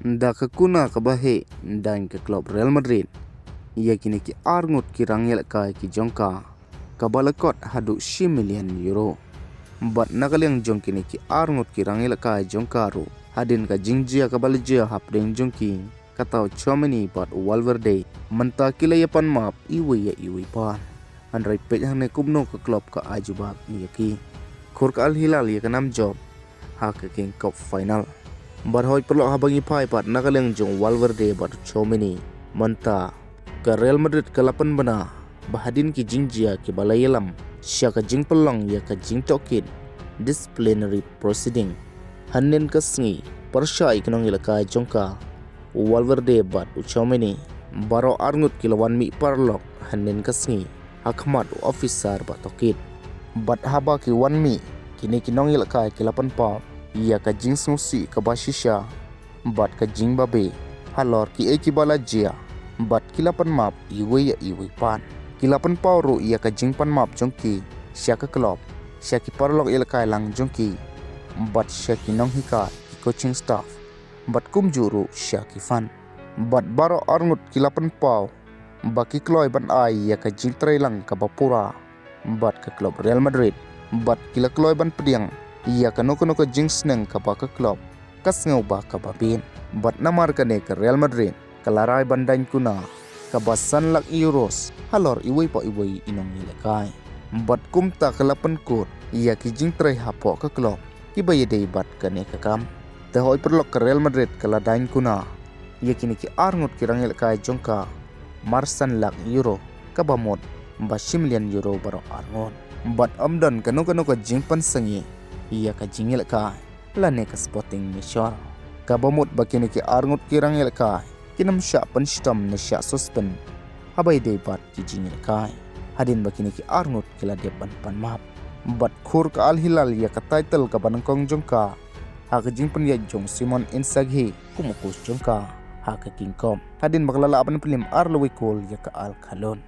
Da ka kuna kaba he dain ka klub Real Madrid. Ia kini ki arngut ki rangel kai ki jongka. Kabalakot hadu 10 million euro. Bat nakaliang jong kini ki arngut ki rangel kai jongkaru. Hadin ka jingjia kabalijia hapdeng jongki. Katau Chomini bat Valverde. Menta kilayapan map iwi ya iwi pan. Andrai peit hangne kumno ke klub ka ajubab iya ki. Khur ka Al Hilal ya kanam job. Ha ke king cup final. Bat hoi perlu habangi pai pat nakaliang jong Valverde bat Chomini. Menta ke Real Madrid ke 8 bena. Bahadin ki jingjia ki balayalam. Sya ka jing pelong ya ka jing tokin. Disciplinary proceeding. Hanin ka sengi. Persya ikanong ilakai jongka. Valverde bat Chomini. Baro arngut kilawan mi parlok. Hanin ka sengi. Hakmat officer bat tokit. Bat haba ki wan mi. Kini kinong ilakai ki 8 pa. Ia ka jing snusi ka basisya. Bat ka jing babe. Halor ki eki balajia. Bat kilapan map iwi ya iwi pan. Kilapan pauru ia ka jing pan map jongki. Sya ka klub. Sya ki parlok ilakai lang jongki. Bat sya ki nong hika ki coaching staff. Bat kumjuru sya ki fan. Bat baro arngut kilapan pau. Baki kloy ban ai ia ka jing trailang ka bapura. Bat ka klub Real Madrid. Bat kila kloy ban pediang. Ia ka nuko jing seneng ka ba ka klub. Kas ngau ba ka babin. Bat namar ka ne ka Real Madrid. Kalaray bandain kuna. Ka ba sanlak euros. Halor iwi pa iwi inong nilakay. Bat kumta ka 8 kur. Ia ki jing tray hapo ka klub. Kibayade bat ka ne ka kam. Tahoy perlok ka Real Madrid kaladain kuna. Ia kini ki arngut ki rangil kay jongka. Marsan lak euro. Kabamot. Ba 10 million euro baro arngut. Bat amdan kanu ka jing pansangi. Ia ka jingil ka lane ka sporting mission. Kabamut bakini ki arngut ki rangil ka kinam sya penstam na sya suspend. Habay day bat ki jingil ka. Hadin bakini ki arngut kila depan pan map. Bat khur ka Al Hilal ya ka title ka banangkong jongka. Ha ka jing penyat jong Simon Inzaghi kumukus jongka. Ha ka king kom. Hadin baklala apan pilim arlawi kol ya ka Al Khalon.